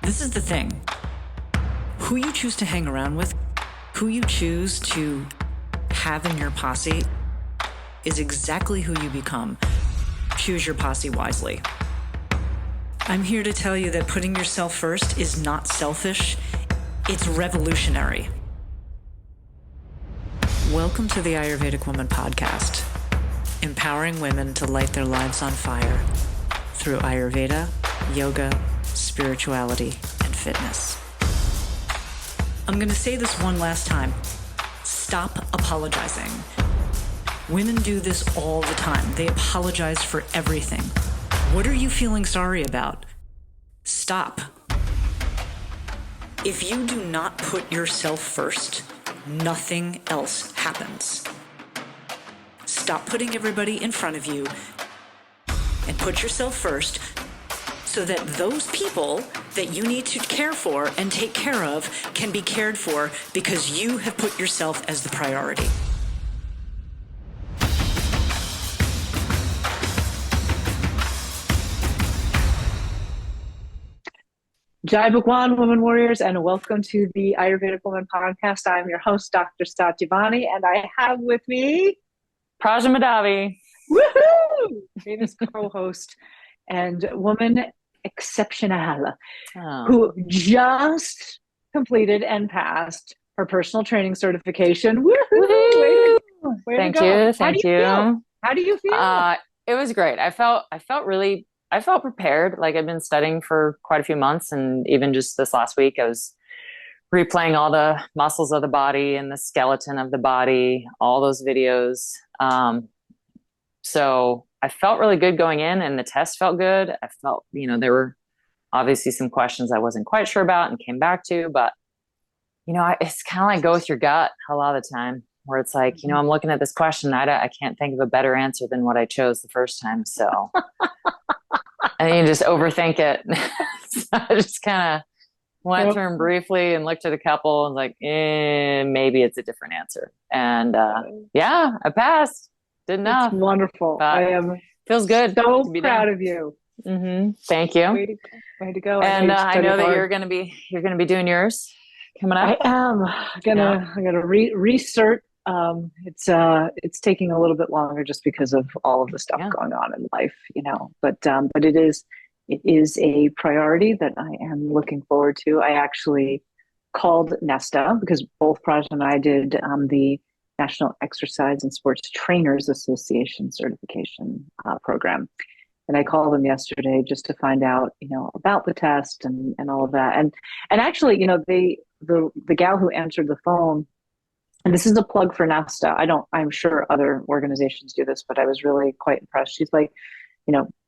This is the thing. Who you choose to hang around with, who you choose to have in your posse is exactly who you become. Choose your posse wisely. I'm here to tell you that putting yourself first is not selfish, it's revolutionary. Welcome to the Ayurvedic Woman podcast, empowering women to light their lives on fire through Ayurveda, yoga, spirituality, and fitness. I'm going to say this one last time. Stop apologizing. Women do this all the time. They apologize for everything. What are you feeling sorry about? Stop. If you do not put yourself first, nothing else happens. Stop putting everybody in front of you and put yourself first so that those people that you need to care for and take care of can be cared for because you have put yourself as the priority. Jai Bhagwan, Women Warriors, and welcome to the Ayurvedic Woman podcast. I'm your host, Dr. Satyavani, and I have with me Prajna Madhavi. Woohoo! Famous co-host and woman exceptional who just completed and passed her personal training certification. Woohoo! Thank you. Thank you. How do you feel? It was great. I felt prepared. Like I've been studying for quite a few months, and even just this last week, I was replaying all the muscles of the body and the skeleton of the body, all those videos. So I felt really good going in, and the test felt good. I felt, there were obviously some questions I wasn't quite sure about and came back to, but it's kind of like go with your gut a lot of the time, where it's like, I'm looking at this question. I can't think of a better answer than what I chose the first time. So, and you just overthink it. So I just kind of went through them briefly and looked at a couple and like, maybe it's a different answer. And yeah, I passed. Did enough. It's wonderful. I am feels good. So proud of you. Mm-hmm. Thank you. Way to go. And I know that you're going to be doing yours coming up. I am gonna research. It's taking a little bit longer just because of all of the stuff going on in life, but it is a priority that I am looking forward to. I actually called Nesta because both Praj and I did the National Exercise and Sports Trainers Association certification program. And I called them yesterday just to find out, about the test and all of that. And actually, the gal who answered the phone, and this is a plug for Nesta. I'm sure other organizations do this, but I was really quite impressed. She's like,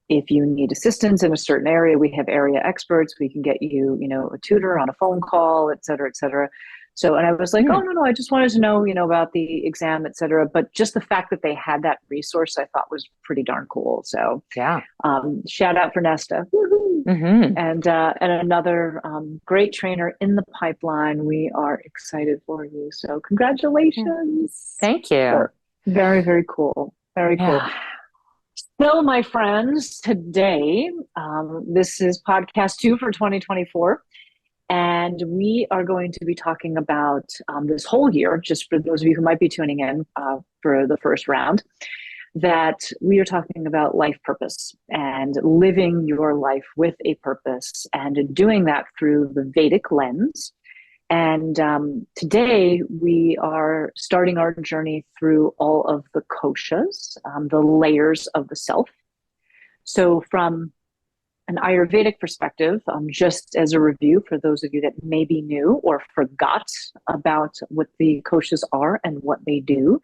if you need assistance in a certain area, we have area experts. We can get you, a tutor on a phone call, et cetera, et cetera. So, and I was like, oh, no, I just wanted to know, about the exam, et cetera. But just the fact that they had that resource, I thought was pretty darn cool. So shout out for Nesta. Mm-hmm. And another great trainer in the pipeline. We are excited for you. So congratulations. Thank you. So, very, very cool. Very cool. So, my friends, today, this is podcast 2 for 2024. And we are going to be talking about this whole year, just for those of you who might be tuning in for the first round, that we are talking about life purpose and living your life with a purpose and doing that through the Vedic lens. And today we are starting our journey through all of the koshas, the layers of the self. So from an Ayurvedic perspective, just as a review for those of you that may be new or forgot about what the koshas are and what they do,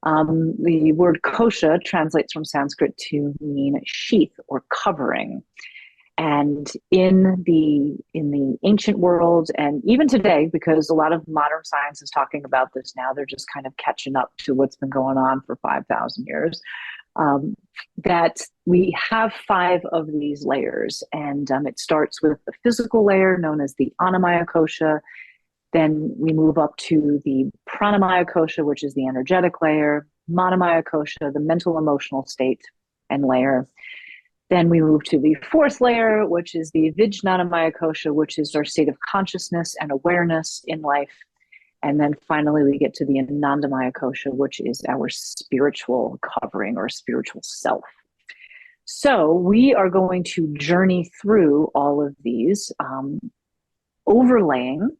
the word kosha translates from Sanskrit to mean sheath or covering. And in the ancient world, and even today, because a lot of modern science is talking about this now, they're just kind of catching up to what's been going on for 5,000 years. That we have 5 of these layers, and it starts with the physical layer known as the Annamaya Kosha. Then we move up to the Pranamaya Kosha, which is the energetic layer, Manomaya Kosha, the mental emotional state and layer. Then we move to the fourth layer, which is the Vijnanamaya Kosha, which is our state of consciousness and awareness in life. And then finally, we get to the Anandamaya Kosha, which is our spiritual covering or spiritual self. So we are going to journey through all of these, overlaying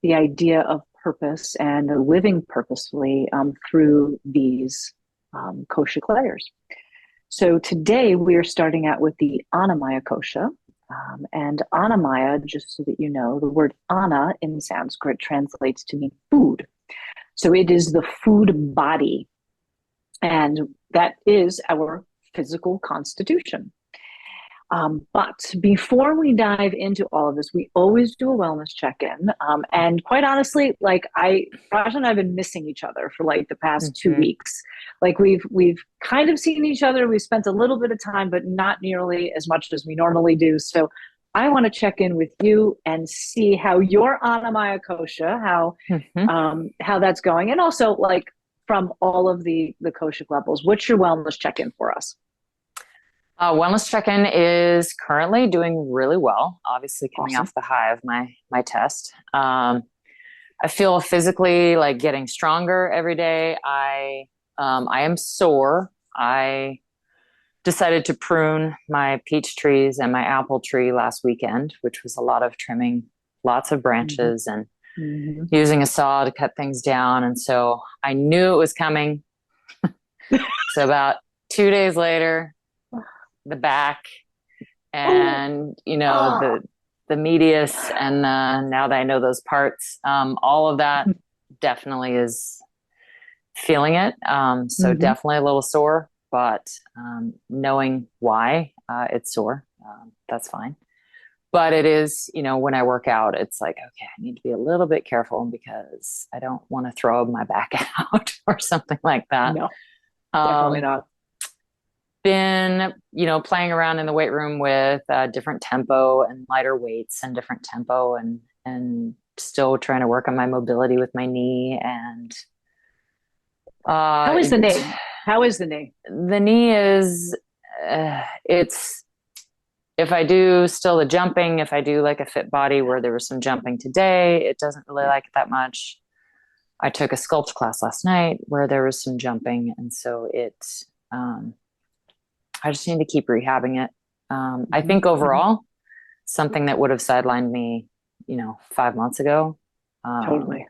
the idea of purpose and living purposefully through these koshic layers. So today we are starting out with the Annamaya Kosha. And Annamaya, just so that you know, the word Anna in Sanskrit translates to mean food. So it is the food body. And that is our physical constitution. But before we dive into all of this, we always do a wellness check-in. And quite honestly, like Raj and I have been missing each other for like the past 2 weeks. Like we've kind of seen each other. We've spent a little bit of time, but not nearly as much as we normally do. So I want to check in with you and see how your Annamaya Kosha, how that's going. And also like from all of the koshic levels, what's your wellness check-in for us? Wellness check-in is currently doing really well. Obviously, coming Awesome. off the high of my test. I feel physically like getting stronger every day. I am sore. I decided to prune my peach trees and my apple tree last weekend, which was a lot of trimming, lots of branches and using a saw to cut things down. And so I knew it was coming. So about 2 days later, the back and the medius and now that I know those parts, all of that definitely is feeling it. So definitely a little sore, but knowing why it's sore, that's fine. But it is, when I work out, it's like, okay, I need to be a little bit careful because I don't want to throw my back out or something like that. No, definitely not. Been, playing around in the weight room with different tempo and lighter weights and different tempo and still trying to work on my mobility with my knee. And how is the knee? How is the knee? The knee is, it's, if I do still the jumping, if I do like a fit body where there was some jumping today, it doesn't really like it that much. I took a sculpt class last night where there was some jumping. And so it's, I just need to keep rehabbing it. I think overall, something that would have sidelined me, 5 months ago, totally,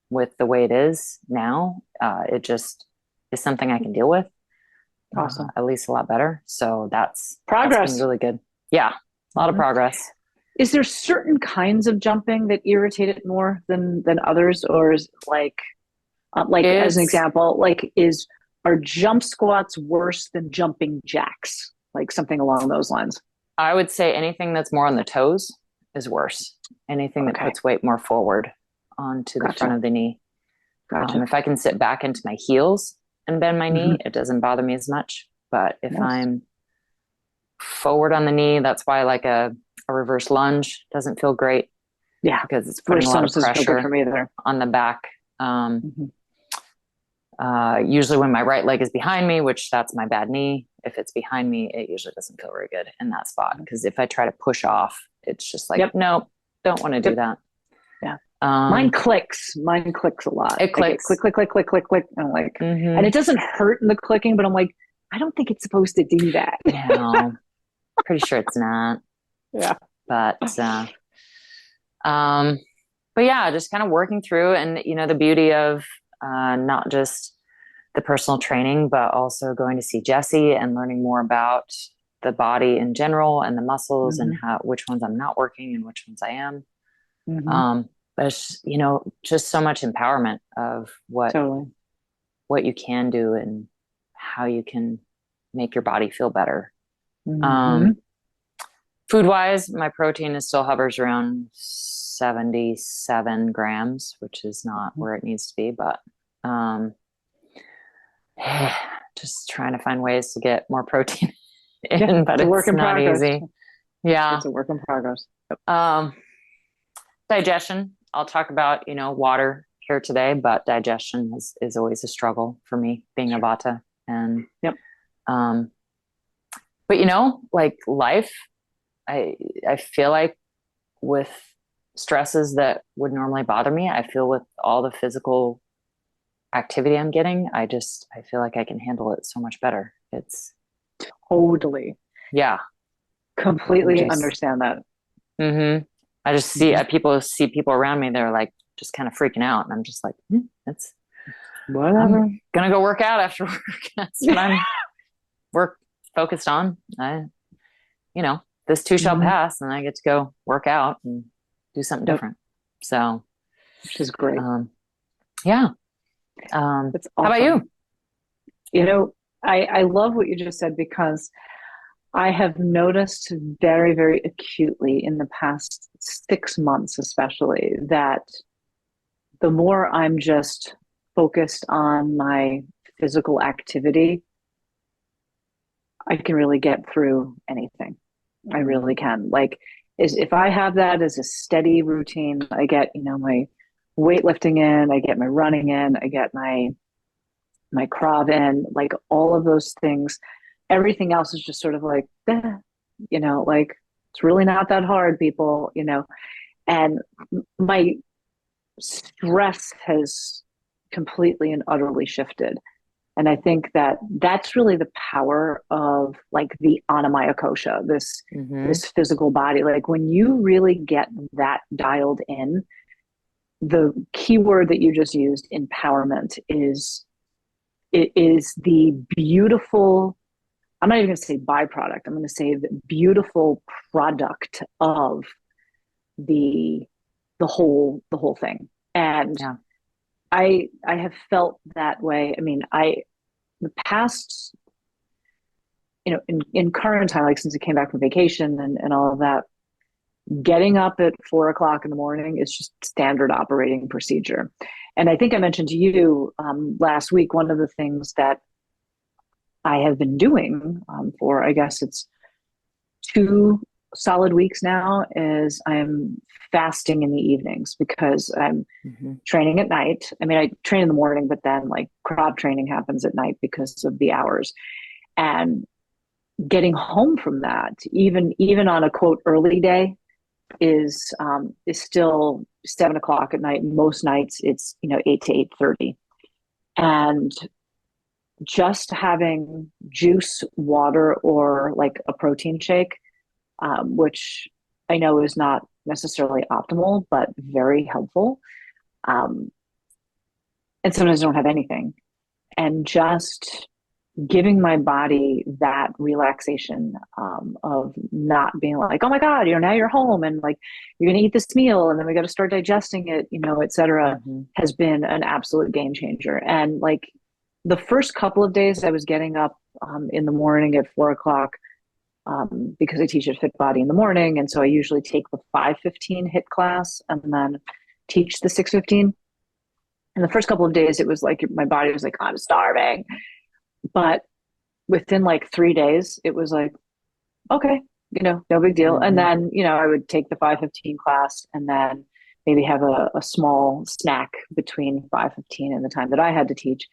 with the way it is now, it just is something I can deal with. Awesome. At least a lot better. So that's progress. That's been really good. Yeah, a lot of progress. Is there certain kinds of jumping that irritate it more than others, or is like as an example, are jump squats worse than jumping jacks? Like something along those lines. I would say anything that's more on the toes is worse. Anything that puts weight more forward onto the front of the knee. Gotcha. If I can sit back into my heels and bend my knee, it doesn't bother me as much. But if I'm forward on the knee, that's why like a reverse lunge doesn't feel great. Yeah. Because it's putting a lot of pressure for me either. On the back. Usually when my right leg is behind me, which that's my bad knee, if it's behind me, it usually doesn't feel very good in that spot. Because if I try to push off, it's just like, no, don't want to do that. Yeah. Mine clicks a lot. It clicks. Click. I'm like, and it doesn't hurt in the clicking, but I'm like, I don't think it's supposed to do that. No, pretty sure it's not. Yeah. But yeah, just kind of working through, and the beauty of not just the personal training, but also going to see Jessie and learning more about the body in general and the muscles and which ones I'm not working and which ones I am. But it's, just so much empowerment of what you can do and how you can make your body feel better. Food wise, my protein still hovers around 77 grams, which is not where it needs to be, but just trying to find ways to get more protein in, but it's not easy. Yeah. It's a work in progress. Digestion. I'll talk about, water here today, but digestion is always a struggle for me being a Vata. And But like life, I I feel like with stresses that would normally bother me, I feel with all the physical activity I'm getting, I feel like I can handle it so much better. It's Totally. yeah, I'm Completely just understand that. I just see people around me, they're like just kind of freaking out, and I'm just like, that's Whatever. I'm gonna go work out after work. That's what I'm work focused on. This too shall Mhm. pass, and I get to go work out and do something Yep. different. So, Which is great. um, yeah. It's How about awesome. you? You know, I love what you just said because I have noticed very, very acutely in the past 6 months, especially, that the more I'm just focused on my physical activity, I can really get through anything. I really Mhm. can. Like, is if I have that as a steady routine, I get, my weightlifting in, I get my running in, I get my Krav in, like all of those things. Everything else is just sort of like, like it's really not that hard, people. And my stress has completely and utterly shifted. And I think that that's really the power of like the Annamaya Kosha, this Mhm. physical body. Like when you really get that dialed in, the key word that you just used, empowerment, it is the beautiful, I'm not even going to say byproduct, I'm going to say the beautiful product of the the whole thing. And Yeah. I have felt that way. I mean, the past, in current time, like since I came back from vacation and all of that, getting up at 4 o'clock in the morning is just standard operating procedure. And I think I mentioned to you last week, one of the things that I have been doing for, I guess it's 2 solid weeks now, is I'm fasting in the evenings because I'm Mhm. training at night. I mean, I train in the morning, but then like crowd training happens at night because of the hours. And getting home from that, even on a quote early day, is still 7 o'clock at night. Most nights it's 8 to 8:30, and just having juice, water, or like a protein shake, which I know is not necessarily optimal, but very helpful. Um, and sometimes I don't have anything, and just giving my body that relaxation of not being like, oh my God, now you're home and like you're going to eat this meal and then we got to start digesting it, et cetera, Mhm. has been an absolute game changer. And like the first couple of days I was getting up in the morning at 4 o'clock because I teach at Fit Body in the morning. And so I usually take the 5:15 HIT class and then teach the 6:15. And the first couple of days, it was like my body was like, I'm starving. But within like 3 days, it was like, okay, no big deal. And Mhm. then, I would take the 5:15 class and then maybe have a small snack between 5:15 and the time that I had to teach.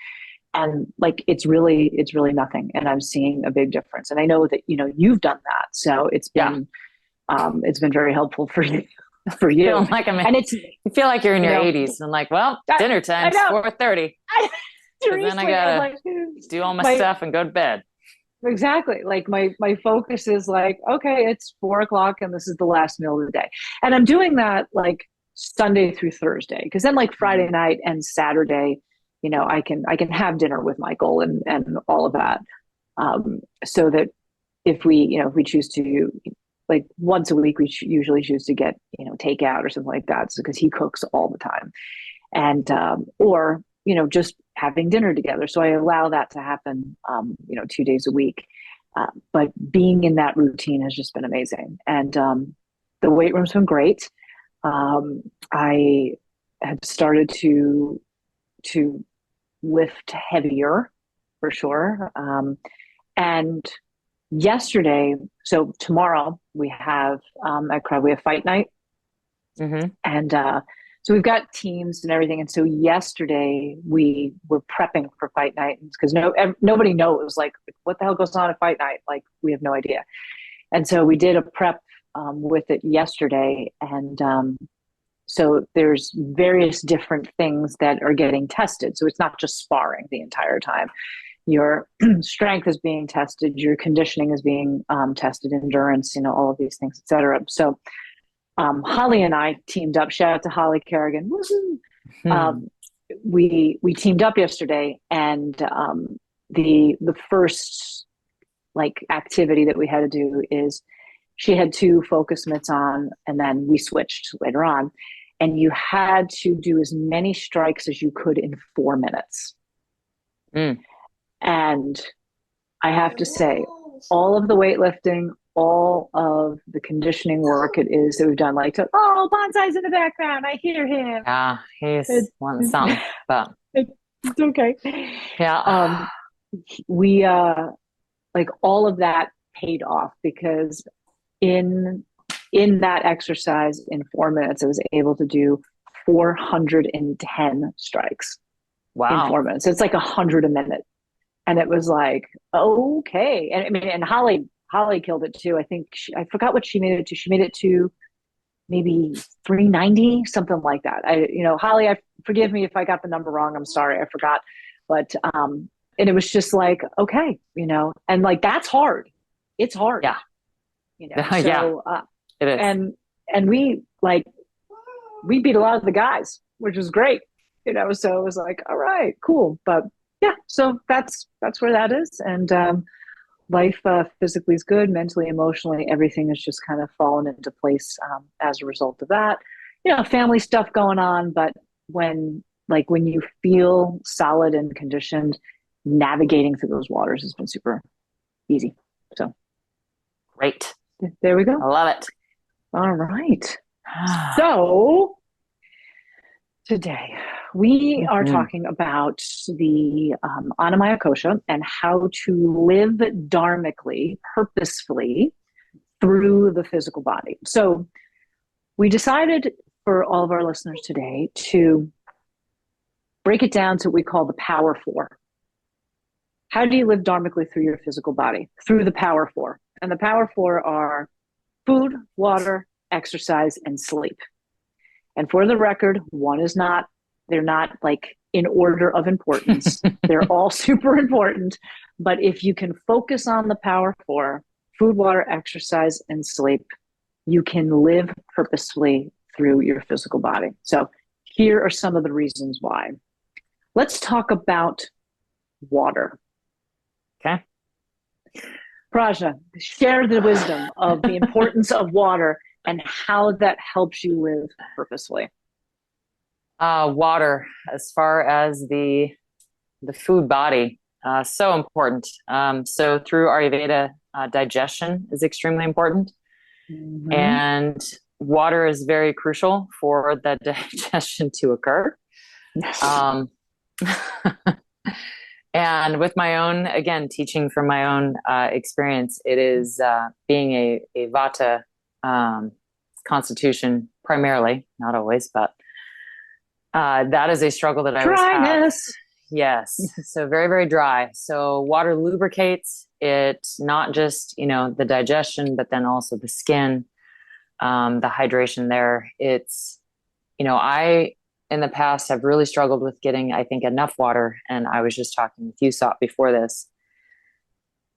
And like, it's really nothing. And I'm seeing a big difference. And I know that, you've done that. So Yeah. it's been very helpful for you, for you. Feeling like And it's, you feel like you're in you your know, 80s. I'm like, well, I, dinner I time's know. 4:30 I, because then I seriously, I'm gotta like, do all my my stuff and go to bed. exactly, like my focus is like, okay, it's 4 o'clock and this is the last meal of the day, and I'm doing that like Sunday through Thursday, because then like Friday Mhm. night and Saturday, I can have dinner with Michael and all of that, so that if we choose to, like once a week, we usually choose to get takeout or something like that, so because he cooks all the time, and or just having dinner together. So I allow that to happen, 2 days a week. But being in that routine has just been amazing, and the weight room's been great. I have started to lift heavier for sure, and yesterday, so tomorrow we have at Crowd we have fight night, Mhm. and So we've got teams and everything. And so yesterday we were prepping for fight night because nobody knows like what the hell goes on at fight night. Like we have no idea. And so we did a prep with it yesterday. And so there's various different things that are getting tested. So it's not just sparring the entire time. Your strength is being tested, your conditioning is being tested, endurance, all of these things, et cetera. So Holly and I teamed up. Shout out to Holly Kerrigan. We teamed up yesterday, and the first like activity that we had to do is she had 2 focus mitts on, and then we switched later on. And you had to do as many strikes as you could in 4 minutes. And I have to say, all of the weightlifting, all of the conditioning work it is that we've done, like, Bonsai's in the background. I hear him. Yeah, he's wanting something, but it's okay. Yeah. We like all of that paid off because in that exercise in 4 minutes, I was able to do 410 strikes. Wow. In 4 minutes. It's like 100 a minute. And it was like, okay. And I mean, and Holly killed it too. I think I forgot what she made it to. She made it to maybe 390, something like that. Holly, forgive me if I got the number wrong. I'm sorry. I forgot. But, and it was just like, okay, and like, that's hard. It's hard. Yeah. So, it is. And we beat a lot of the guys, which was great, so it was like, all right, cool. But yeah, so that's where that is. And life physically is good, mentally, emotionally, everything has just kind of fallen into place as a result of that. Family stuff going on, but when you feel solid and conditioned, navigating through those waters has been super easy. So great. There we go. I love it. All right. So today we are talking about the Annamaya Kosha and how to live dharmically, purposefully through the physical body. So we decided for all of our listeners today to break it down to what we call the Power Four. How do you live dharmically through your physical body? Through the Power Four. And the Power Four are food, water, exercise, and sleep. And for the record, they're not like in order of importance. They're all super important. But if you can focus on the Power Four, food, water, exercise, and sleep, you can live purposefully through your physical body. So here are some of the reasons why. Let's talk about water. Okay. Prajna, share the wisdom of the importance of water and how that helps you live purposefully. Water, as far as the food body, so important. So through Ayurveda, digestion is extremely important. Mm-hmm. And water is very crucial for the digestion to occur. Yes. And with my own, again, teaching from my own experience, it is being a Vata constitution primarily, not always, but that is a struggle that I always have. Dryness. Yes. So very, very dry. So water lubricates it, not just, the digestion, but then also the skin, the hydration there. It's, I, in the past, have really struggled with getting, I think, enough water. And I was just talking with you, Sat, before this.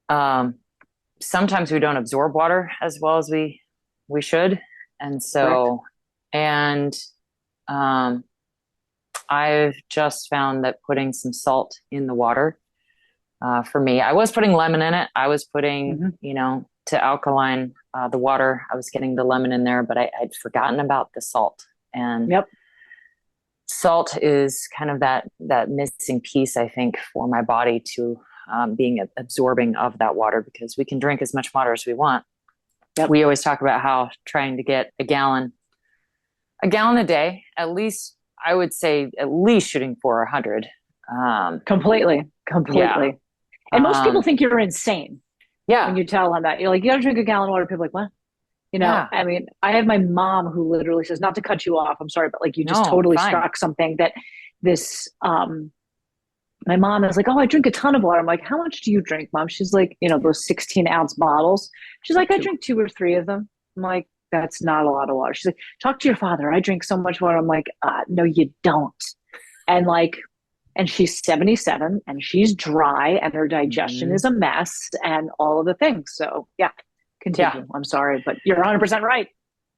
Sometimes we don't absorb water as well as we should. And so, correct. And I've just found that putting some salt in the water, for me, I was putting lemon in it. I was putting, to alkaline the water. I was getting the lemon in there, but I'd forgotten about the salt. And yep. Salt is kind of that missing piece, I think, for my body to being absorbing of that water, because we can drink as much water as we want. Yep. We always talk about how trying to get a gallon a day, at least, I would say at least shooting for 100. Completely. Yeah. And most people think you're insane. Yeah. When you tell them that, you're like, you got to drink a gallon of water. People are like, what? Yeah. I mean, I have my mom who literally says, not to cut you off, I'm sorry, but like you just No, totally fine. struck something that this, my mom is like, oh, I drink a ton of water. I'm like, how much do you drink, mom? She's like, those 16-ounce bottles. She's like, I drink 2 or 3 of them. I'm like, that's not a lot of water. She's like, talk to your father. I drink so much water. I'm like, no, you don't. And like, and she's 77 and she's dry and her digestion is a mess and all of the things. So yeah, continue. Yeah. I'm sorry, but you're 100% right.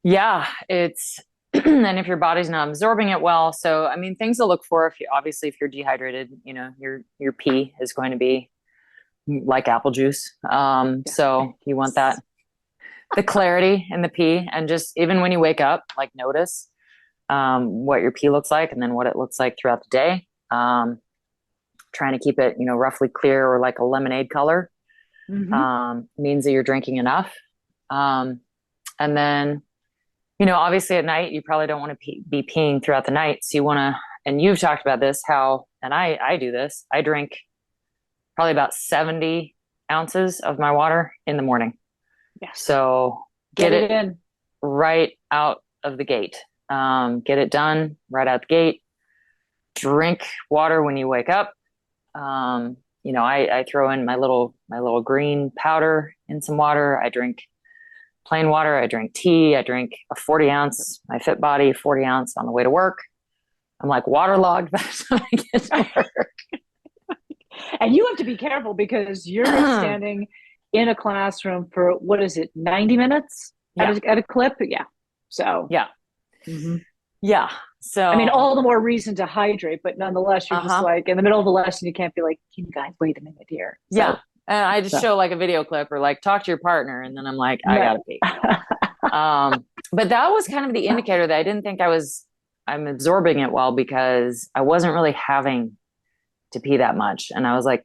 Yeah, it's and if your body's not absorbing it well, so I mean, things to look for if you're dehydrated, your pee is going to be like apple juice. So you want that the clarity in the pee, and just even when you wake up, like notice what your pee looks like, and then what it looks like throughout the day. Trying to keep it, roughly clear or like a lemonade color, means that you're drinking enough. And then, obviously at night, you probably don't want to be peeing throughout the night. So you want to, and you've talked about this, and I do this, I drink probably about 70 ounces of my water in the morning. Yeah. So get it in right out of the gate. Get it done right out the gate. Drink water when you wake up. I throw in my little green powder in some water. I drink plain water. I drink tea. I drink a 40 ounce, my Fit Body 40 ounce on the way to work. I'm like waterlogged by the time I get to work. And you have to be careful because you're standing in a classroom for, what is it, 90 minutes at a clip? Yeah. So, yeah. Mm-hmm. Yeah. So, I mean, all the more reason to hydrate, but nonetheless, you're just like in the middle of the lesson, you can't be like, can you guys wait a minute here? So, yeah. And I just show like a video clip or like talk to your partner. And then I'm like, I gotta pee. But that was kind of the indicator that I didn't think I'm absorbing it well, because I wasn't really having to pee that much. And I was like,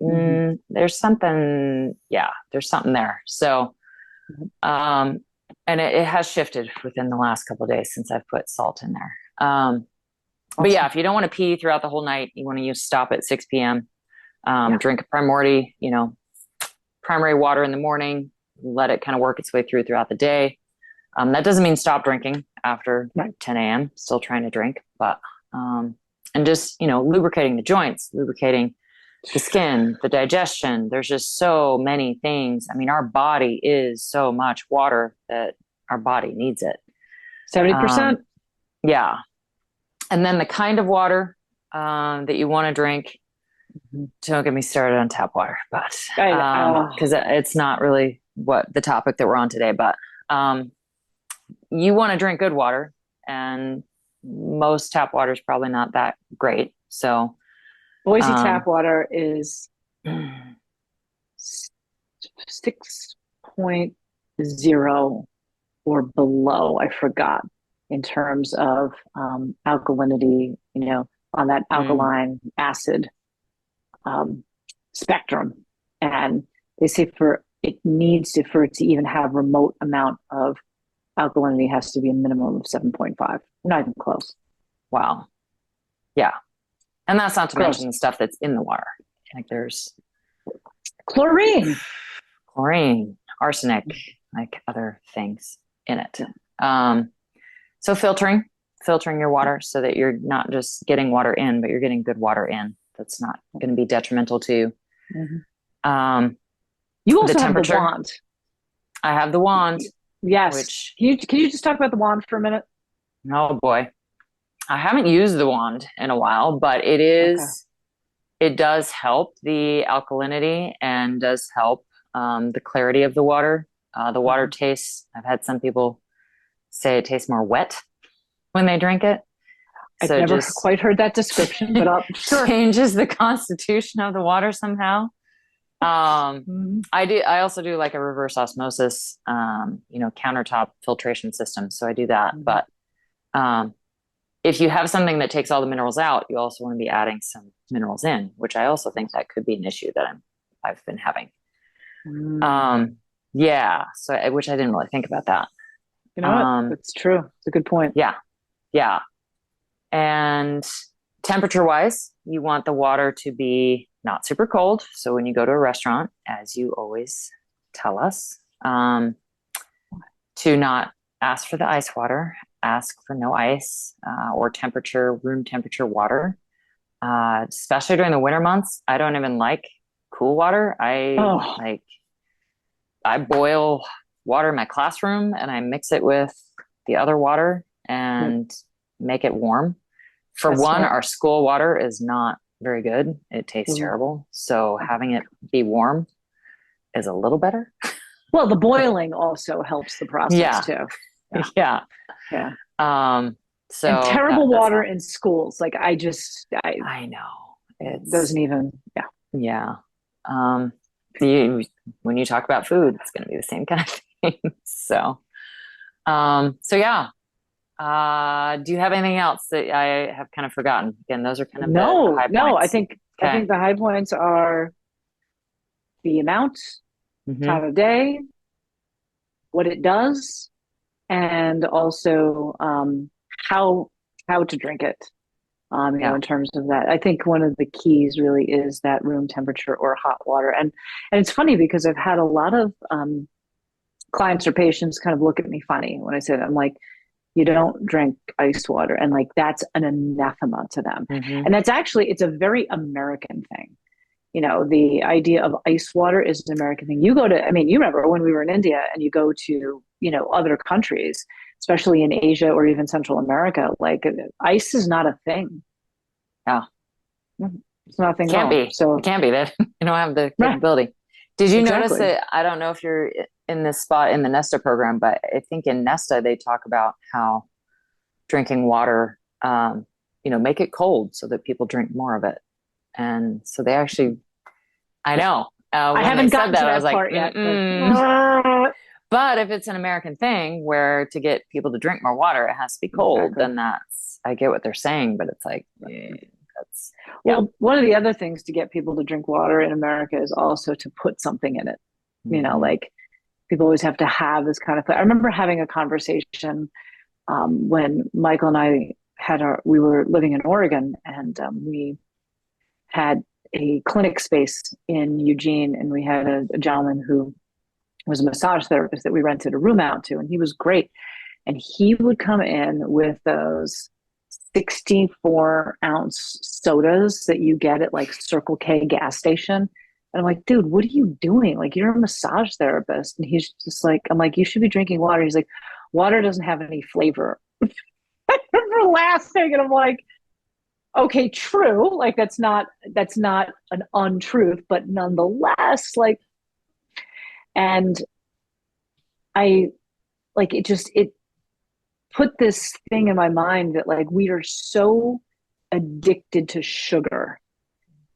there's something there. So, and it has shifted within the last couple of days since I've put salt in there. But yeah, if you don't want to pee throughout the whole night, you want to stop at 6 p.m. Drink a primary water in the morning, let it kind of work its way throughout the day. That doesn't mean stop drinking after 10 a.m. Still trying to drink, but, and just, lubricating the joints, lubricating the skin, the digestion. There's just so many things. I mean, our body is so much water that our body needs it. 70%. Yeah. And then the kind of water that you want to drink, don't get me started on tap water, but because it's not really what the topic that we're on today, but you want to drink good water, and most tap water is probably not that great. So Boise tap water is 6.0 or below, I forgot, in terms of alkalinity, on that alkaline acid spectrum. And they say for it to even have remote amount of alkalinity has to be a minimum of 7.5. Not even close. Wow. Yeah. And that's not to mention the stuff that's in the water. Like there's chlorine, arsenic, like other things in it. So filtering your water so that you're not just getting water in, but you're getting good water in. That's not going to be detrimental to you. You also have the wand. I have the wand. Yes. Can you just talk about the wand for a minute? Oh boy. I haven't used the wand in a while, but it does help the alkalinity and does help the clarity of the water. The water tastes, I've had some people say it tastes more wet when they drink it. I've never quite heard that description, but changes the constitution of the water somehow. I also do like a reverse osmosis, countertop filtration system. So I do that. But if you have something that takes all the minerals out, you also want to be adding some minerals in, which I also think that could be an issue that I've been having. Yeah. So, which I didn't really think about that. You know what? That's true. It's a good point. Yeah. Yeah. And temperature wise, you want the water to be not super cold. So when you go to a restaurant, as you always tell us, to not ask for the ice water, ask for no ice, or room temperature water. Especially during the winter months, I don't even like cool water. Oh, I boil water in my classroom and I mix it with the other water and make it warm. For that's one, smart. our school water is not very good. It tastes terrible. So having it be warm is a little better. Well, the boiling also helps the process too. Yeah. Yeah. So And terrible water help. in schools. Like I know it doesn't even, yeah. When you talk about food, it's going to be the same kind of thing. So yeah. Do you have anything else that I have kind of forgotten? Again, those are kind of the high No, points. I think the high points are the amount, time of day, what it does, and also how to drink it. In terms of that, I think one of the keys really is that room temperature or hot water. And it's funny because I've had a lot of clients or patients kind of look at me funny when I say that. I'm like, you don't drink ice water, and like that's an anathema to them. And that's actually, it's a very American thing. The idea of ice water is an American thing. You remember when we were in India and you go to, other countries, especially in Asia or even Central America, like ice is not a thing. Yeah. It's not a thing. Can't be. So it can't be that you don't have the capability. Right. Did you notice that? I don't know if you're in this spot in the Nesta program, but I think in Nesta, they talk about how drinking water, make it cold so that people drink more of it. And so they actually, I know. I haven't gotten to that part yet. But if it's an American thing where to get people to drink more water, it has to be cold, then I get what they're saying, but it's like, well, one of the other things to get people to drink water in America is also to put something in it. Like people always have to have this kind of thing. I remember having a conversation when Michael and I we were living in Oregon, and we had a clinic space in Eugene, and we had a gentleman who was a massage therapist that we rented a room out to, and he was great. And he would come in with those 64-ounce sodas that you get at like Circle K gas station. And I'm like, dude, what are you doing? Like, you're a massage therapist. And he's just like, I'm like, you should be drinking water. He's like, water doesn't have any flavor. I remember laughing, and I'm like, okay, true. Like that's not an untruth, but nonetheless, like, and I like it put this thing in my mind that like we are so addicted to sugar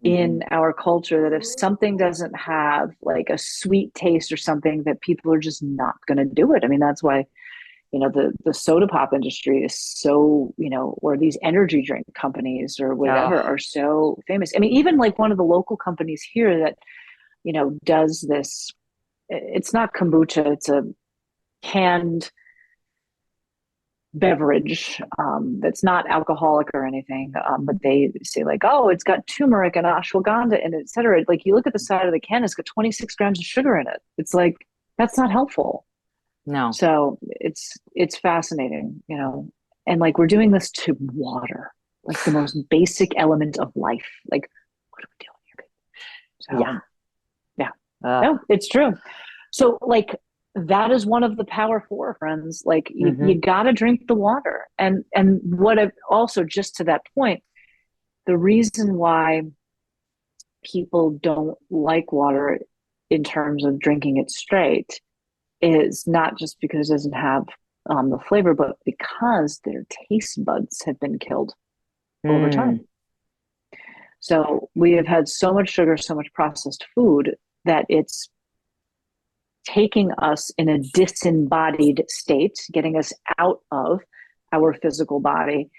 in our culture that if something doesn't have like a sweet taste or something, that people are just not going to do it. I mean, that's why the soda pop industry is so, or these energy drink companies or whatever are so famous. I mean, even like one of the local companies here that, does this, it's not kombucha, it's a canned beverage that's not alcoholic or anything. But they say like, oh, it's got turmeric and ashwagandha and et cetera. Like you look at the side of the can, it's got 26 grams of sugar in it. It's like, that's not helpful. No. So it's fascinating, and like we're doing this to water, like the most basic element of life. Like, what are we doing here? So, yeah. No, it's true. So like that is one of the power four, friends. Like you got to drink the water. And what I've also, just to that point, the reason why people don't like water in terms of drinking it straight is not just because it doesn't have the flavor, but because their taste buds have been killed over time. So we have had so much sugar, so much processed food that it's taking us in a disembodied state, getting us out of our physical body,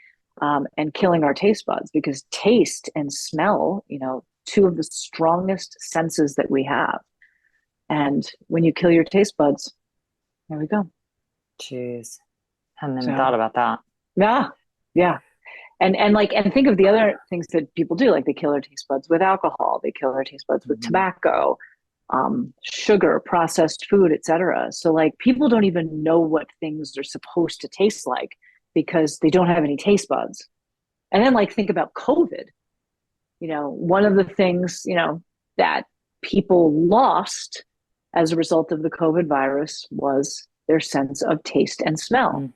and killing our taste buds, because taste and smell, two of the strongest senses that we have. And when you kill your taste buds, there we go. Jeez. Hadn't even thought about that. Yeah. And think of the other things that people do. Like they kill their taste buds with alcohol. They kill their taste buds with tobacco. sugar, processed food, etc. So like people don't even know what things are supposed to taste like because they don't have any taste buds. And then like think about COVID. One of the things, that people lost as a result of the COVID virus was their sense of taste and smell.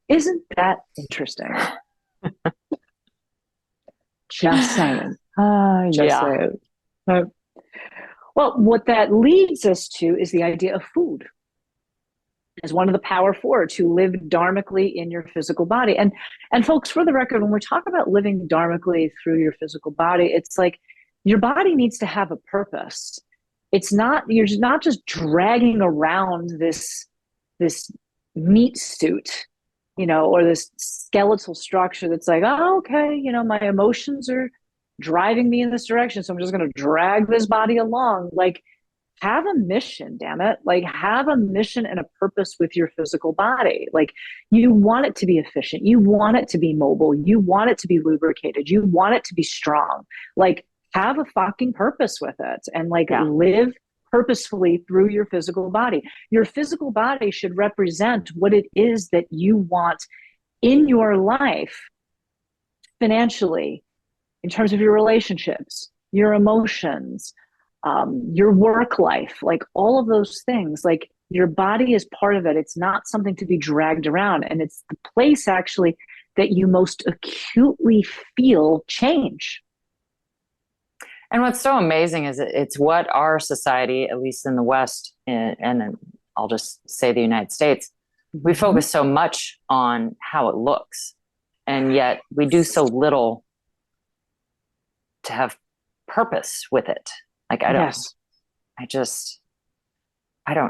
Isn't that interesting? Just saying. Just saying. Well, what that leads us to is the idea of food as one of the power four to live dharmically in your physical body. And folks, for the record, when we talk about living dharmically through your physical body, it's like your body needs to have a purpose. You're not just dragging around this meat suit, or this skeletal structure that's like, oh, okay, my emotions are driving me in this direction, so I'm just going to drag this body along. Like, have a mission, damn it. Like, have a mission and a purpose with your physical body. Like, you want it to be efficient. You want it to be mobile. You want it to be lubricated. You want it to be strong. Like, have a fucking purpose with it and live purposefully through your physical body. Your physical body should represent what it is that you want in your life financially, in terms of your relationships, your emotions, your work life, like all of those things. Like, your body is part of it. It's not something to be dragged around. And it's the place actually that you most acutely feel change. And what's so amazing is it's what our society, at least in the West, and I'll just say the United States, we focus so much on how it looks. And yet we do so little to have purpose with it. Like, I don't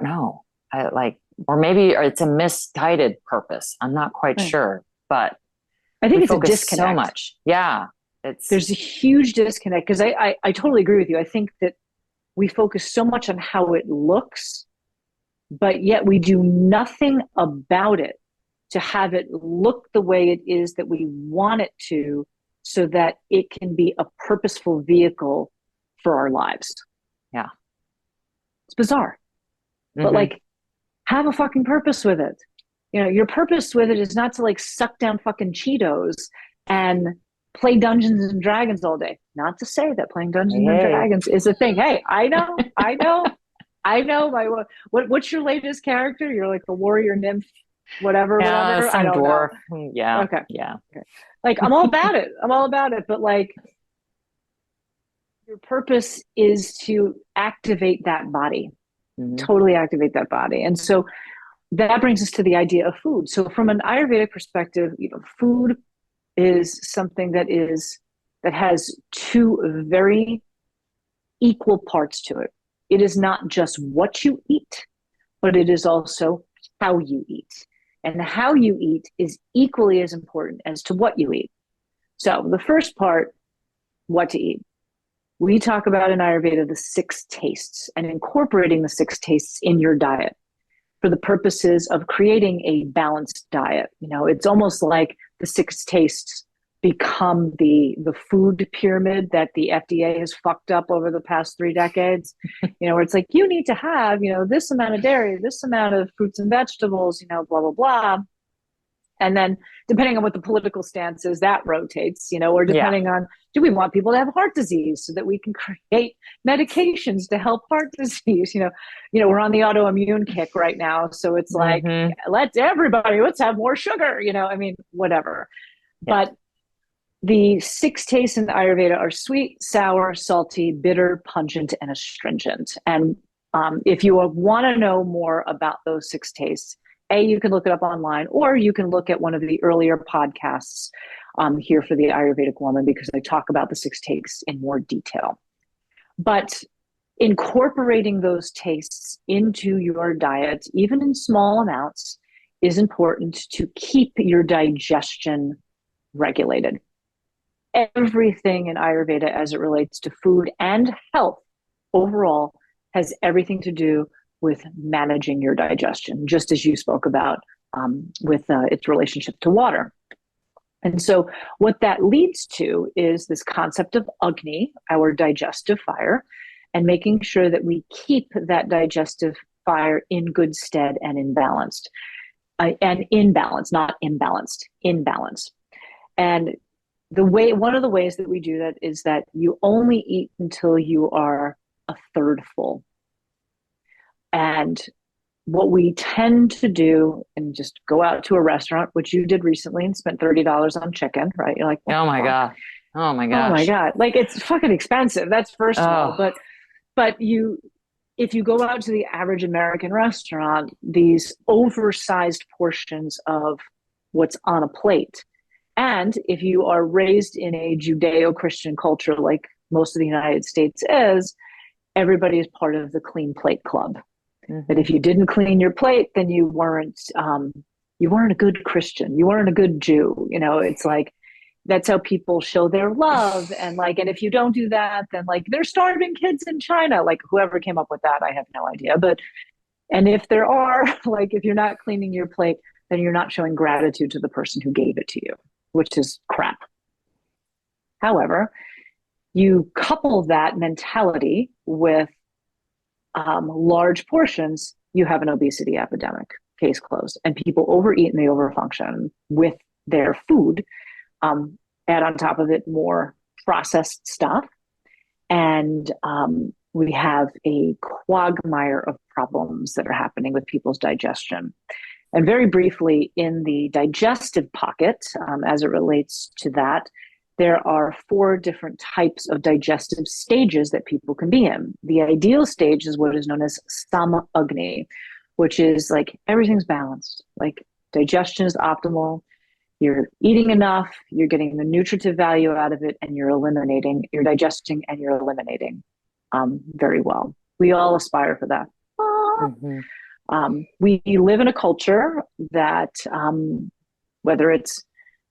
know. Or maybe it's a misguided purpose. I'm not quite sure, but I think it's a disconnect. So much. Yeah. There's a huge disconnect because I totally agree with you. I think that we focus so much on how it looks, but yet we do nothing about it to have it look the way it is that we want it to, so that it can be a purposeful vehicle for our lives. Yeah. It's bizarre. But have a fucking purpose with it. Your purpose with it is not to suck down fucking Cheetos and play Dungeons and Dragons all day. Not to say that playing Dungeons and Dragons is a thing. Hey, I know. What's your latest character? You're like a warrior nymph, whatever. I don't dwarf. know. Yeah. Okay. Yeah. Okay. I'm all about it. But your purpose is to activate that body, totally activate that body. And so that brings us to the idea of food. So from an Ayurvedic perspective, food is something that has two very equal parts to it. It is not just what you eat, but it is also how you eat. And how you eat is equally as important as to what you eat. So the first part, what to eat. We talk about in Ayurveda the 6 tastes and incorporating the 6 tastes in your diet for the purposes of creating a balanced diet. It's almost like the 6 tastes become the food pyramid that the FDA has fucked up over the past 3 decades. Where it's like, you need to have, this amount of dairy, this amount of fruits and vegetables, blah, blah, blah. And then depending on what the political stance is, that rotates, or depending on, do we want people to have heart disease so that we can create medications to help heart disease? We're on the autoimmune kick right now. So it's like, let's have more sugar, whatever. Yeah. But the 6 tastes in Ayurveda are sweet, sour, salty, bitter, pungent, and astringent. And if you want to know more about those 6 tastes, you can look it up online, or you can look at one of the earlier podcasts here for the Ayurvedic Woman, because I talk about the 6 tastes in more detail. But incorporating those tastes into your diet, even in small amounts, is important to keep your digestion regulated. Everything in Ayurveda as it relates to food and health overall has everything to do with managing your digestion, just as you spoke about with its relationship to water. And so what that leads to is this concept of Agni, our digestive fire. and making sure that we keep that digestive fire in good stead and in balance, not imbalanced, in balance. And one of the ways that we do that is that you only eat until you are a third full. And what we tend to do, and just go out to a restaurant, which you did recently and spent $30 on chicken, right? You're like, oh my God. Oh my gosh. Oh my God. Like, it's fucking expensive. That's first of all. But if you go out to the average American restaurant, these oversized portions of what's on a plate. And if you are raised in a Judeo-Christian culture, like most of the United States is, everybody is part of the clean plate club. Mm-hmm. That if you didn't clean your plate, then you weren't a good Christian. You weren't a good Jew. It's like, that's how people show their love. And if you don't do that, then they're starving kids in China. Like, whoever came up with that, I have no idea. And if there are, if you're not cleaning your plate, then you're not showing gratitude to the person who gave it to you, which is crap. However, you couple that mentality with large portions, you have an obesity epidemic, case closed. And people overeat and they overfunction with their food. Add on top of it more processed stuff. And we have a quagmire of problems that are happening with people's digestion. And very briefly, in the digestive pocket, as it relates to that, there are 4 different types of digestive stages that people can be in. The ideal stage is what is known as samagni, which is everything's balanced. Digestion is optimal. You're eating enough, you're getting the nutritive value out of it, and you're digesting and you're eliminating very well. We all aspire for that. Mm-hmm. We live in a culture that, whether it's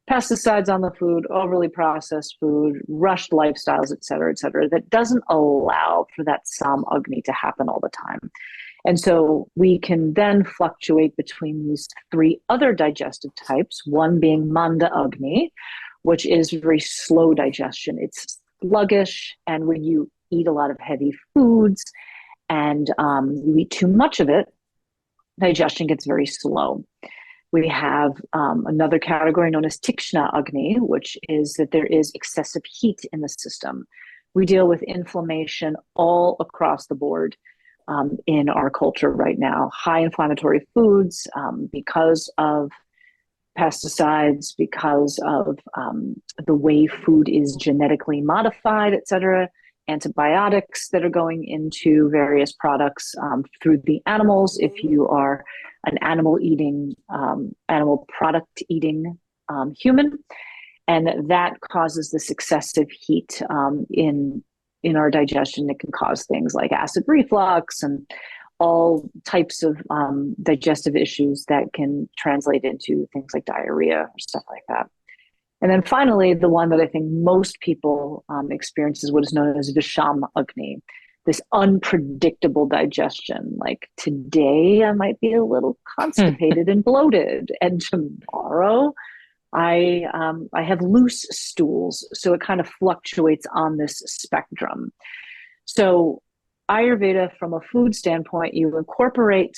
pesticides on the food, overly processed food, rushed lifestyles, et cetera, that doesn't allow for that samagni to happen all the time. And so we can then fluctuate between these 3 other digestive types, one being manda agni, which is very slow digestion. It's sluggish, and when you eat a lot of heavy foods and you eat too much of it, digestion gets very slow. We have another category known as tikshna agni, which is that there is excessive heat in the system. We deal with inflammation all across the board. In our culture right now, high inflammatory foods, because of pesticides, because of the way food is genetically modified, et cetera, antibiotics that are going into various products through the animals. If you are an animal product eating human, and that causes this excessive heat in our digestion. It can cause things like acid reflux and all types of digestive issues that can translate into things like diarrhea or stuff like that. And then finally, the one that I think most people experience is what is known as Visham Agni, this unpredictable digestion. Like, today I might be a little constipated and bloated, and tomorrow I have loose stools. So it kind of fluctuates on this spectrum. So Ayurveda, from a food standpoint, you incorporate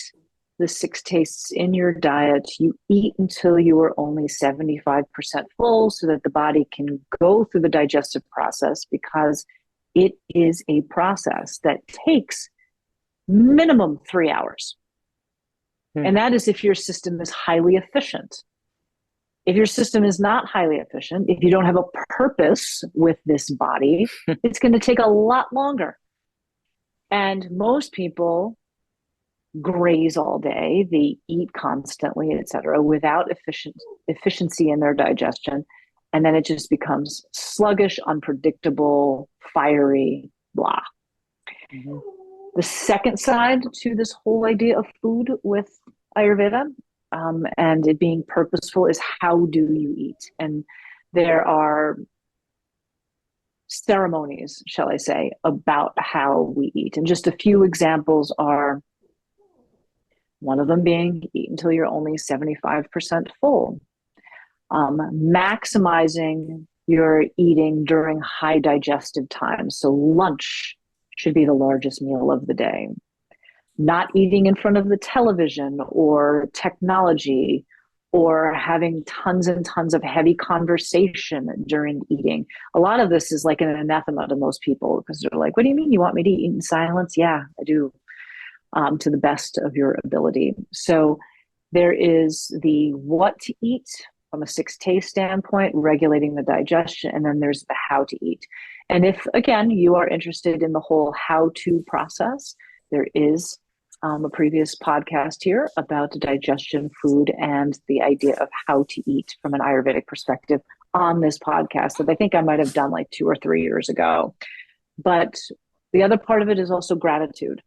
the 6 tastes in your diet. You eat until you are only 75% full so that the body can go through the digestive process, because it is a process that takes minimum 3 hours. And that is if your system is highly efficient. If your system is not highly efficient, if you don't have a purpose with this body, it's going to take a lot longer. And most people graze all day, they eat constantly, etc., without efficiency in their digestion. And then it just becomes sluggish, unpredictable, fiery, blah. Mm-hmm. The second side to this whole idea of food with Ayurveda, and it being purposeful, is how do you eat? And there are ceremonies, shall I say, about how we eat. And just a few examples are, one of them being eat until you're only 75% full. Maximizing your eating during high digestive times. So lunch should be the largest meal of the day. Not eating in front of the television or technology or having tons and tons of heavy conversation during eating. A lot of this is like an anathema to most people because they're like, what do you mean you want me to eat in silence? Yeah, I do, to the best of your ability. So there is the what to eat from a six taste standpoint, regulating the digestion, and then there's the how to eat. And if, again, you are interested in the whole how to process, there is a previous podcast here about digestion, food, and the idea of how to eat from an Ayurvedic perspective on this podcast that I think I might have done like 2 or 3 years ago. But the other part of it is also gratitude.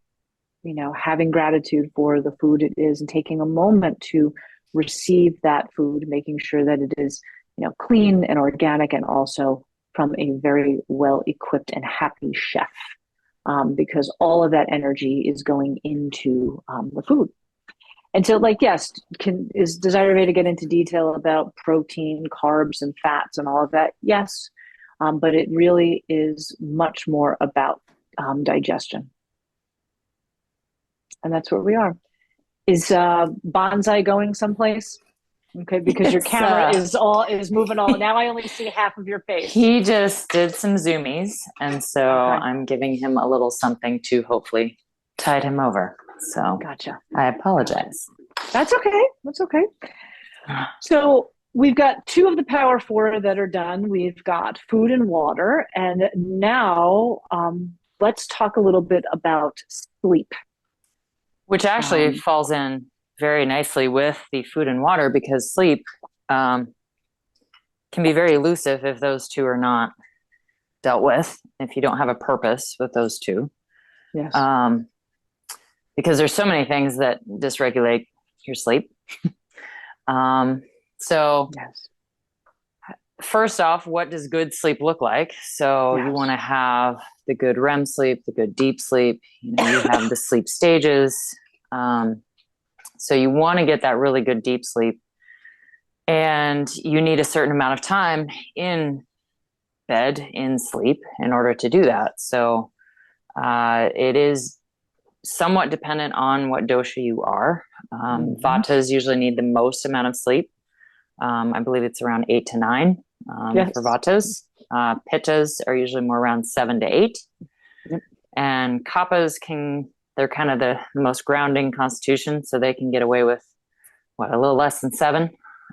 Having gratitude for the food it is and taking a moment to receive that food, making sure that it is, clean and organic and also from a very well equipped and happy chef. Because all of that energy is going into the food. And so, yes, does Ayurveda get into detail about protein, carbs, and fats and all of that? Yes, but it really is much more about digestion. And that's where we are. Is Bonsai going someplace? Okay, because your camera is moving all. Now I only see half of your face. He just did some zoomies, and so I'm giving him a little something to hopefully tide him over. So gotcha. I apologize. That's okay. That's okay. So we've got 2 of the Power 4 that are done. We've got food and water, and now let's talk a little bit about sleep, which actually falls in very nicely with the food and water, because sleep can be very elusive if those 2 are not dealt with, if you don't have a purpose with those 2. Yes. Because there's so many things that dysregulate your sleep. So yes. First off, what does good sleep look like? So you want to have the good REM sleep, the good deep sleep. You have the sleep stages. So you want to get that really good deep sleep, and you need a certain amount of time in bed, in sleep, in order to do that. So it is somewhat dependent on what dosha you are. Vatas usually need the most amount of sleep. I believe it's around 8 to 9 for Vatas. Pittas are usually more around 7 to 8. Yep. And Kappas they're kind of the most grounding constitution, so they can get away with a little less than 7.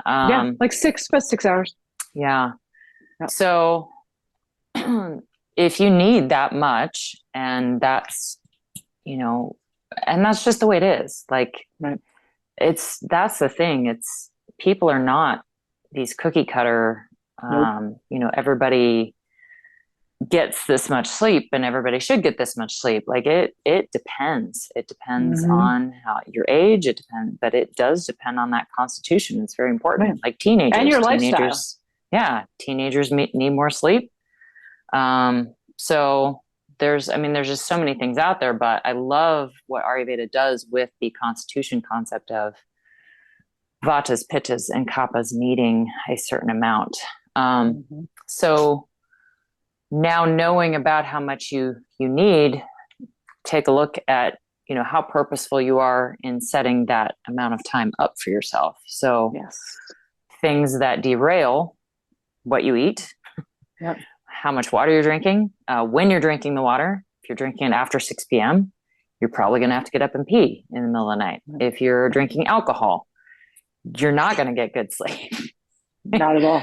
Like 6 hours. Yeah. Yep. So if you need that much, and that's, and that's just the way it is. Like, that's the thing. It's, people are not these cookie cutter, everybody gets this much sleep and everybody should get this much sleep. Like it depends. It depends on your age. It depends, but it does depend on that constitution. It's very important. Right. Like teenagers and your lifestyle. Yeah. Teenagers need more sleep. So there's just so many things out there, but I love what Ayurveda does with the constitution concept of Vatas, Pittas, and Kappas needing a certain amount. So now knowing about how much you need, take a look at, how purposeful you are in setting that amount of time up for yourself. So things that derail what you eat, how much water you're drinking, when you're drinking the water. If you're drinking it after 6 p.m., you're probably going to have to get up and pee in the middle of the night. If you're drinking alcohol, you're not going to get good sleep. Not at all.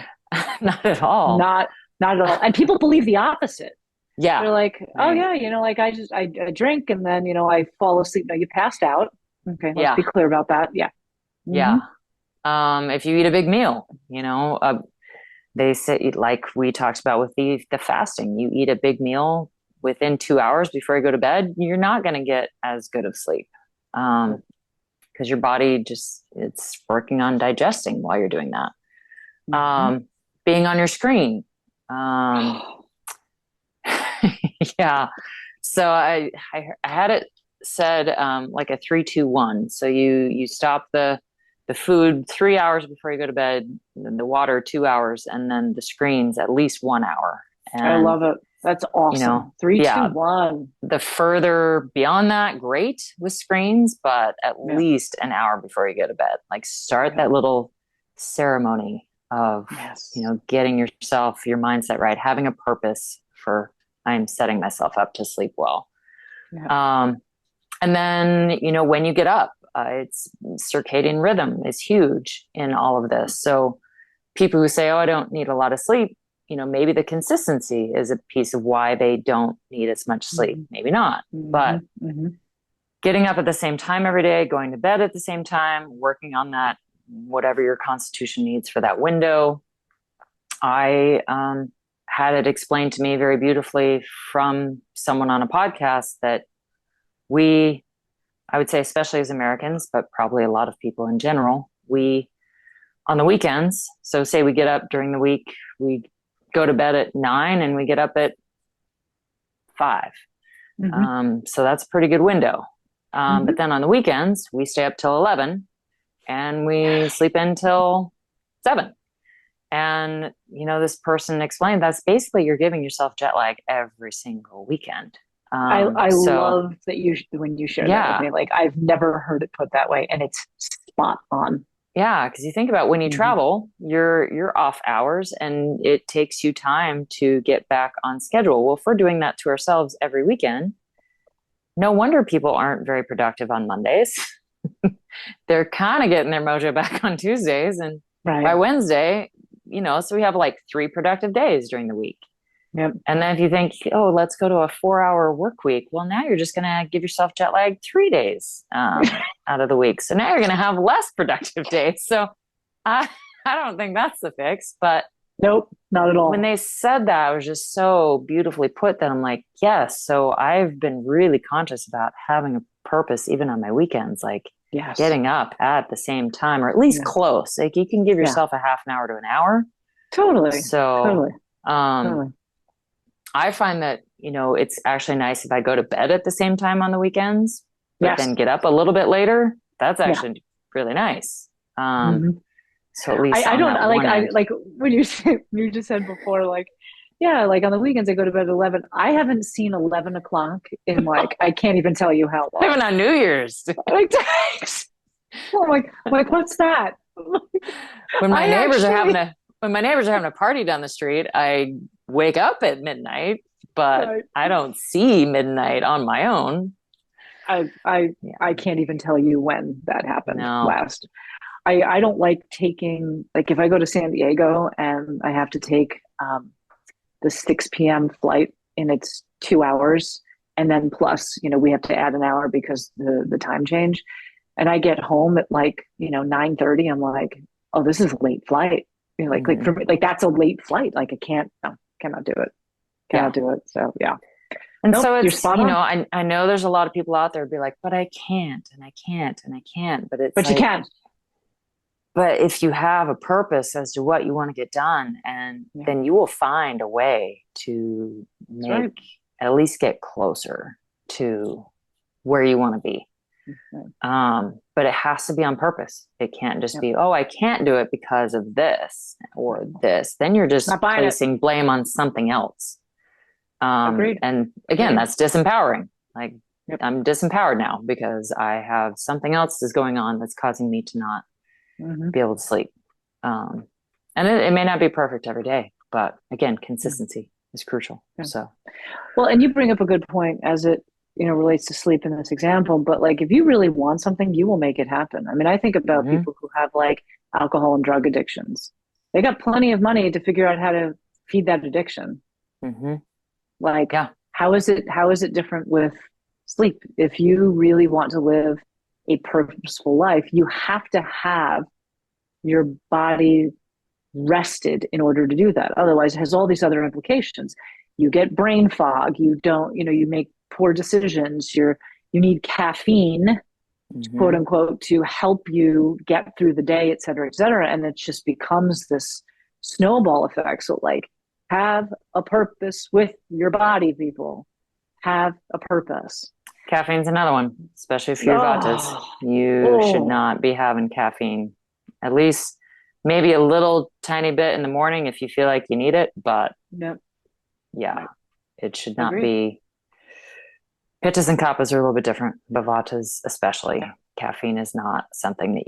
Not at all. Not at all. And people believe the opposite. Yeah. They're like, oh yeah, I drink and then, I fall asleep. No, you passed out. Okay. Let's be clear about that. Yeah. Yeah. If you eat a big meal, they say, like we talked about with the fasting, you eat a big meal within 2 hours before you go to bed, you're not going to get as good of sleep. Because your body it's working on digesting while you're doing that. Being on your screen. Yeah. So I had it said like a 3-2-1. So you stop the food 3 hours before you go to bed, and then the water 2 hours, and then the screens at least 1 hour. And I love it. That's awesome. You know, Three, yeah, two, one. the further beyond that, great with screens, but at least an hour before you go to bed. Like start that little ceremony of, you know, getting yourself, your mindset right, having a purpose for I'm setting myself up to sleep well. And then, you know, when you get up, it's circadian rhythm is huge in all of this. So people who say, oh, I don't need a lot of sleep, you know, maybe the consistency is a piece of why they don't need as much sleep. Maybe not, but getting up at the same time every day, going to bed at the same time, working on that, whatever your constitution needs for that window. I had it explained to me very beautifully from someone on a podcast that I would say, especially as Americans, but probably a lot of people in general, we, on the weekends, so say we get up during the week, we go to bed at 9 and we get up at 5. So that's a pretty good window. But then on the weekends, we stay up till 11 and we sleep until 7. And, you know, this person explained that's basically you're giving yourself jet lag every single weekend. I love that when you share that with me, like I've never heard it put that way, and it's spot on. Yeah, because you think about when you travel, you're off hours, and it takes you time to get back on schedule. Well, if we're doing that to ourselves every weekend, no wonder people aren't very productive on Mondays. They're kind of getting their mojo back on Tuesdays, and by Wednesday, you know, so we have like 3 productive days during the week. And then if you think, oh, let's go to a 4-hour work week. Well, now you're just going to give yourself jet lag 3 days out of the week. So now you're going to have less productive days. So I don't think that's the fix, but nope, not at all. When they said that, it was just so beautifully put that I'm like, yes. So I've been really conscious about having a purpose, even on my weekends, like getting up at the same time, or at least close. Like you can give yourself a half an hour to an hour. Totally. So, I find that, you know, it's actually nice if I go to bed at the same time on the weekends, but then get up a little bit later. That's actually really nice. So at least I don't like when you just said before, like, like on the weekends I go to bed at 11. I haven't seen 11 o'clock in like, I can't even tell you how long. Even on New Year's. Like, what's that? When my neighbors are having a party down the street, I wake up at midnight, but I don't see midnight on my own. I can't even tell you when that happened last. I don't like taking, like if I go to San Diego and I have to take the 6 p.m. flight and it's 2 hours, and then plus, you know, we have to add an hour because the time change, and I get home at like, you know, 9:30. I'm like, oh, this is a late flight. You know, like for me, like that's a late flight. Like I cannot do it. Cannot do it. So And so it's, you know, I know there's a lot of people out there who'd be like, but I can't, and I can't, and I can't. But it's you can. But if you have a purpose as to what you want to get done, and then you will find a way to make at least get closer to where you want to be. But it has to be on purpose. It can't just be, oh, I can't do it because of this or this. Then you're just placing blame on something else. Agreed. And again, that's disempowering. Like I'm disempowered now because I have something else is going on that's causing me to not be able to sleep. And it may not be perfect every day, but again, consistency is crucial. So, well, and you bring up a good point as it, you know, relates to sleep in this example, but like, if you really want something, you will make it happen. I mean, I think about people who have like alcohol and drug addictions. They got plenty of money to figure out how to feed that addiction. Like, how is it different with sleep? If you really want to live a purposeful life, you have to have your body rested in order to do that. Otherwise, it has all these other implications. You get brain fog. You don't, you know, you make poor decisions. You need caffeine, quote unquote, to help you get through the day, et cetera, et cetera. And it just becomes this snowball effect. So like, have a purpose with your body, people. Have a purpose. Caffeine's another one, especially if you're vodkas. You should not be having caffeine. At least maybe a little tiny bit in the morning if you feel like you need it. But It should not Agreed. be. Pittas and kappas are a little bit different, but vatas especially. Caffeine is not something that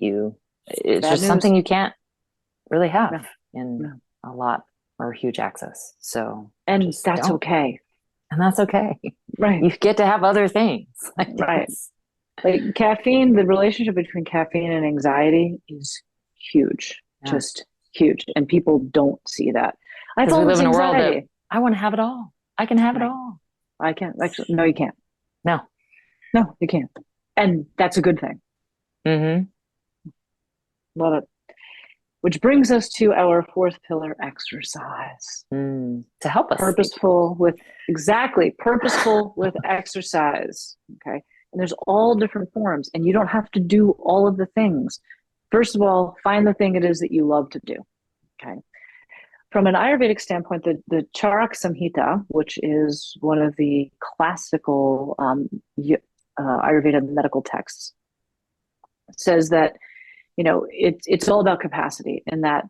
it's Bad just news. something you can't really have No. in No. a lot or huge access. So, And that's okay. And that's okay. Right. You get to have other things. Right. Like caffeine, the relationship between caffeine and anxiety is huge, just huge. And people don't see that. I Because thought we it live was in a world that anxiety. I want to have it all. I can have it all. I can't. Actually, no, you can't. No. No, you can't. And that's a good thing. Mm-hmm. Love it. Which brings us to our fourth pillar, exercise. To help us. Purposeful with exercise. Okay. And there's all different forms, and you don't have to do all of the things. First of all, find the thing it is that you love to do. Okay. From an Ayurvedic standpoint, the Charak Samhita, which is one of the classical Ayurveda medical texts, says that, it's all about capacity, and that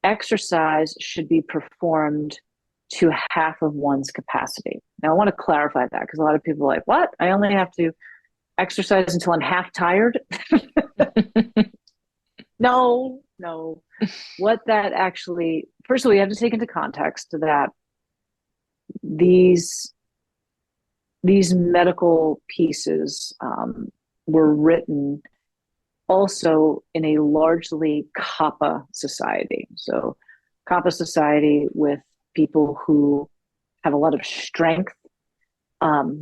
exercise should be performed to half of one's capacity. Now, I want to clarify that because a lot of people are like, what? I only have to exercise until I'm half tired? No. What that actually, first of all, you have to take into context that these medical pieces were written also in a largely Kappa society. So Kappa society with people who have a lot of strength, but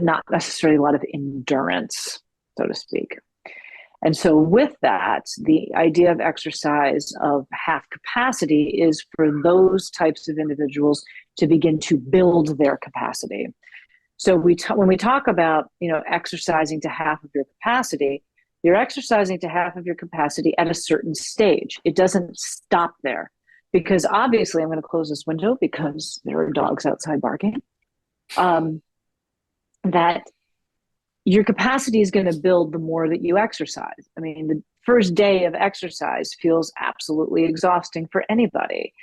not necessarily a lot of endurance, so to speak. And so with that, the idea of exercise of half capacity is for those types of individuals to begin to build their capacity. So when we talk about, exercising to half of your capacity, you're exercising to half of your capacity at a certain stage. It doesn't stop there, because obviously I'm going to close this window because there are dogs outside barking. That your capacity is going to build the more that you exercise. I mean, the first day of exercise feels absolutely exhausting for anybody.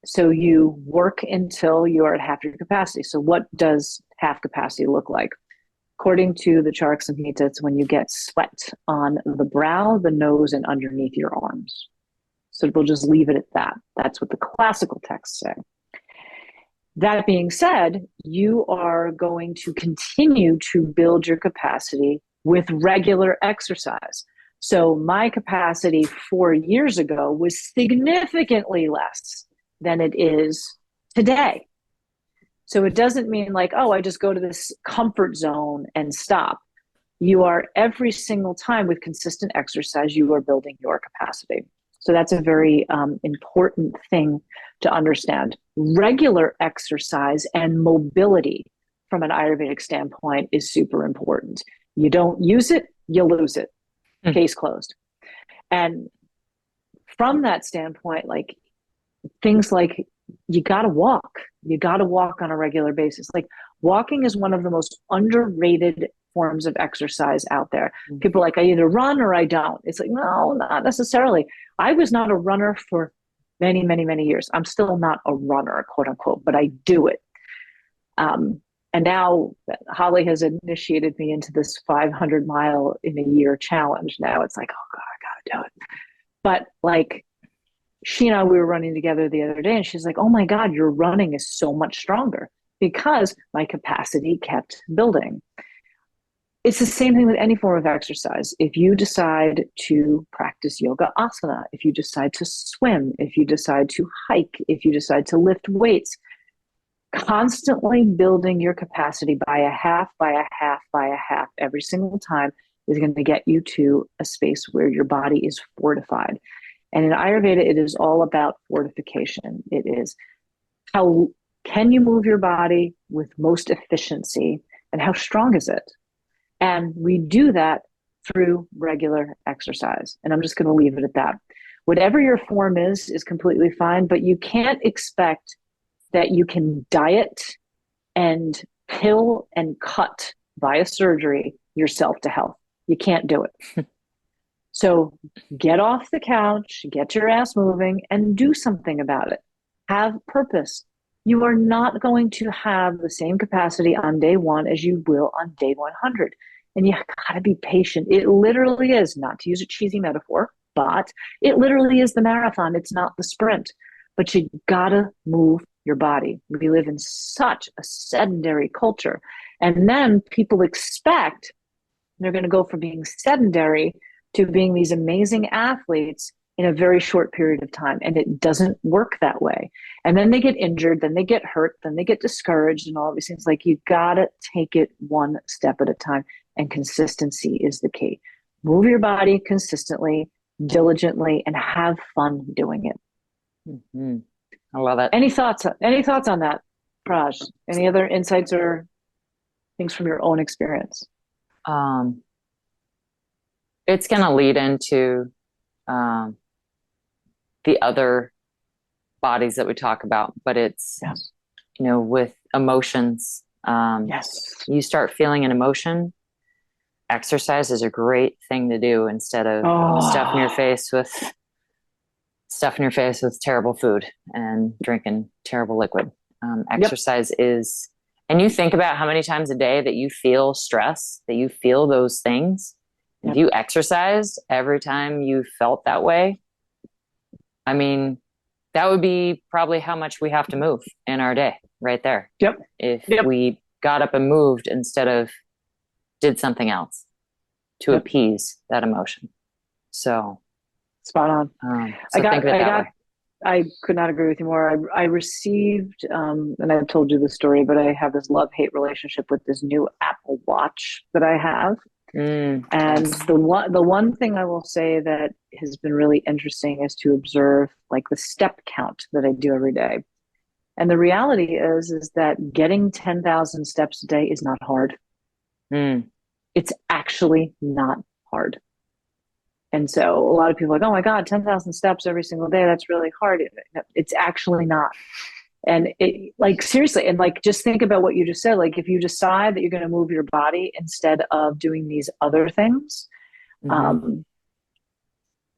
So you work until you're at half your capacity. So what does half capacity look like? According to the Charak Samhita, it's when you get sweat on the brow, the nose, and underneath your arms. So we'll just leave it at that. That's what the classical texts say. That being said, you are going to continue to build your capacity with regular exercise. So my capacity 4 years ago was significantly less than it is today. So it doesn't mean like, oh, I just go to this comfort zone and stop. You are every single time with consistent exercise, you are building your capacity. So that's a very important thing to understand. Regular exercise and mobility from an Ayurvedic standpoint is super important. You don't use it, you lose it. Case closed. And from that standpoint, like things like you got to walk on a regular basis. Like walking is one of the most underrated forms of exercise out there. People are like, I either run or I don't. It's like, no, not necessarily. I was not a runner for many, many, many years. I'm still not a runner, quote unquote, but I do it. And now Holly has initiated me into this 500 mile in a year challenge. Now it's like, oh God, I gotta do it. But like she and I, we were running together the other day and she's like, oh my God, your running is so much stronger because my capacity kept building. It's the same thing with any form of exercise. If you decide to practice yoga asana, if you decide to swim, if you decide to hike, if you decide to lift weights, constantly building your capacity by a half, by a half, by a half every single time is going to get you to a space where your body is fortified. And in Ayurveda, it is all about fortification. It is how can you move your body with most efficiency and how strong is it? And we do that through regular exercise. And I'm just going to leave it at that. Whatever your form is completely fine, but you can't expect that you can diet and pill and cut via surgery yourself to health. You can't do it. So get off the couch, get your ass moving, and do something about it. Have purpose. You are not going to have the same capacity on day one as you will on day 100. And you gotta be patient. It literally is, not to use a cheesy metaphor, but it literally is the marathon. It's not the sprint. But you gotta move your body. We live in such a sedentary culture. And then people expect they're going to go from being sedentary to being these amazing athletes in a very short period of time. And it doesn't work that way. And then they get injured, then they get hurt, then they get discouraged and all these things. Like, you got to take it one step at a time. And consistency is the key. Move your body consistently, diligently, and have fun doing it. Mm-hmm. I love it. Any thoughts on that, Praj? Any other insights or things from your own experience? It's going to lead into the other bodies that we talk about, but it's, yes, with emotions. Yes. You start feeling an emotion. Exercise is a great thing to do instead of stuffing your face with terrible food and drinking terrible liquid. Exercise is, and you think about how many times a day that you feel stress, that you feel those things. If you exercised every time you felt that way, I mean, that would be probably how much we have to move in our day right there. Yep. If we got up and moved instead of did something else to appease that emotion. So spot on. Think of it that way. I could not agree with you more. I received, and I've told you the story, but I have this love-hate relationship with this new Apple Watch that I have. And the one thing I will say that has been really interesting is to observe like the step count that I do every day. And the reality is that getting 10,000 steps a day is not hard. It's actually not hard. And so a lot of people are like, oh my God, 10,000 steps every single day. That's really hard. It's actually not. And it, like, seriously, and like, just think about what you just said. Like, if you decide that you're going to move your body instead of doing these other things,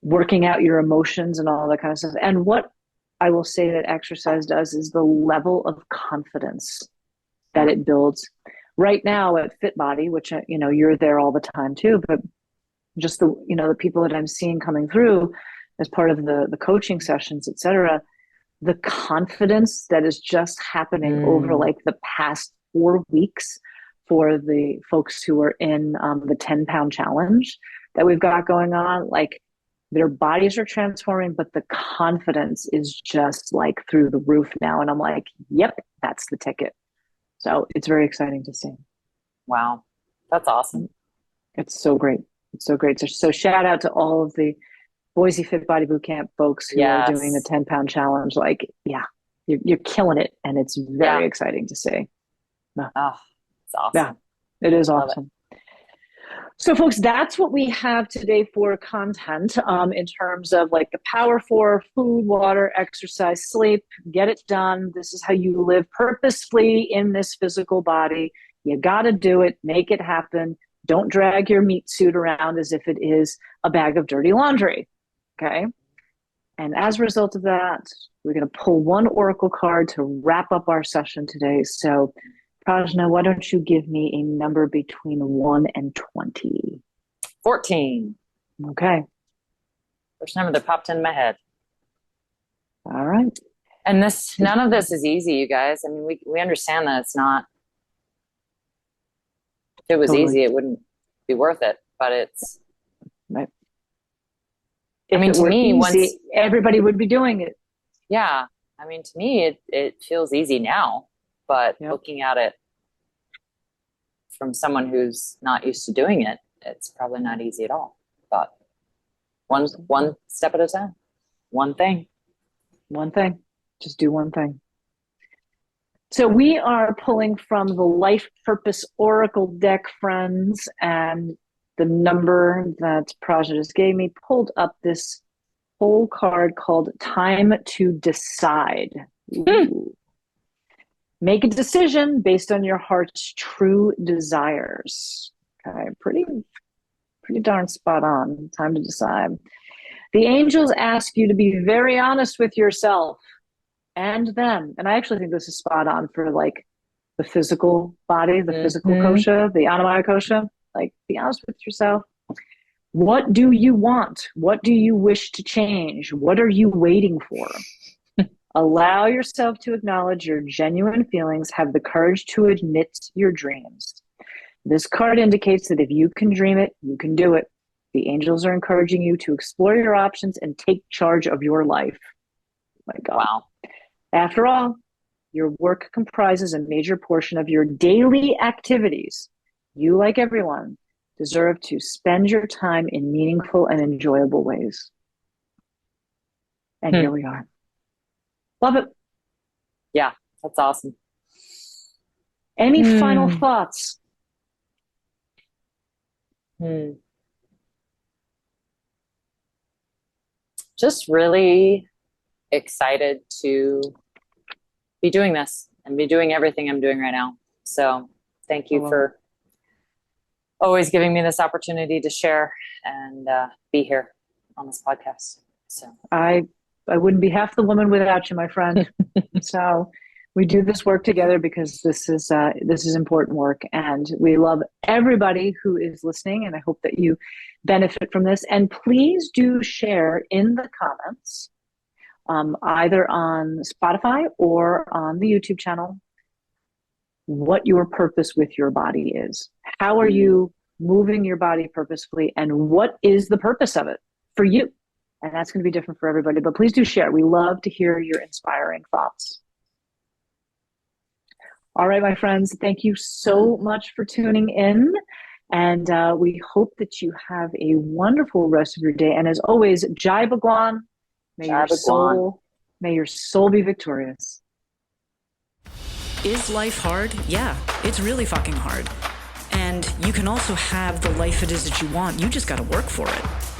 working out your emotions and all that kind of stuff. And what I will say that exercise does is the level of confidence that it builds. Right now at Fit Body, which, you're there all the time too, but just the people that I'm seeing coming through as part of the coaching sessions, et cetera, the confidence that is just happening over like the past 4 weeks for the folks who are in the 10-pound challenge that we've got going on, like their bodies are transforming, but the confidence is just like through the roof now. And I'm like, yep, that's the ticket. So it's very exciting to see. Wow. That's awesome. It's so great. It's so great. So shout out to all of the Boise Fit Body Bootcamp folks who are doing the 10-pound challenge. Like, you're killing it. And it's very exciting to see. Oh, it's awesome. Yeah, it is awesome. So folks, that's what we have today for content in terms of like the power for food, water, exercise, sleep, get it done. This is how you live purposefully in this physical body. You got to do it, make it happen. Don't drag your meat suit around as if it is a bag of dirty laundry. Okay. And as a result of that, we're going to pull one oracle card to wrap up our session today. So, Prajna, why don't you give me a number between 1 and 20? 14. Okay. First number that popped in my head. All right. And none of this is easy, you guys. I mean, we understand that it's not. If it was easy, it wouldn't be worth it. But it's right. I mean, to me, once everybody would be doing it. Yeah. I mean, to me, it feels easy now, but looking at it from someone who's not used to doing it, it's probably not easy at all. But one step at a time, one thing. Just do one thing. So we are pulling from the Life Purpose Oracle deck, friends, and the number that Prajna just gave me pulled up this whole card called Time to Decide. Make a decision based on your heart's true desires. Okay, pretty darn spot on. Time to decide. The angels ask you to be very honest with yourself. and them. And I actually think this is spot on for like the physical body, the physical kosha, the Annamaya Kosha. Like, be honest with yourself. What do you want? What do you wish to change? What are you waiting for? Allow yourself to acknowledge your genuine feelings. Have the courage to admit your dreams. This card indicates that if you can dream it, you can do it. The angels are encouraging you to explore your options and take charge of your life. My God. Wow. After all, your work comprises a major portion of your daily activities. You, like everyone, deserve to spend your time in meaningful and enjoyable ways. And here we are. Love it. Yeah, that's awesome. Any final thoughts? Just really excited to be doing this and be doing everything I'm doing right now. So thank you for always giving me this opportunity to share and be here on this podcast. So I wouldn't be half the woman without you, my friend. So we do this work together because this is important work, and we love everybody who is listening, and I hope that you benefit from this. And please do share in the comments, either on Spotify or on the YouTube channel, what your purpose with your body is. How are you moving your body purposefully, and what is the purpose of it for you? And that's going to be different for everybody, but please do share. We love to hear your inspiring thoughts. All right, my friends, thank you so much for tuning in. And we hope that you have a wonderful rest of your day. And as always, Jai Bhagwan, may your soul be victorious. Is life hard? Yeah, it's really fucking hard. And you can also have the life it is that you want. You just got to work for it.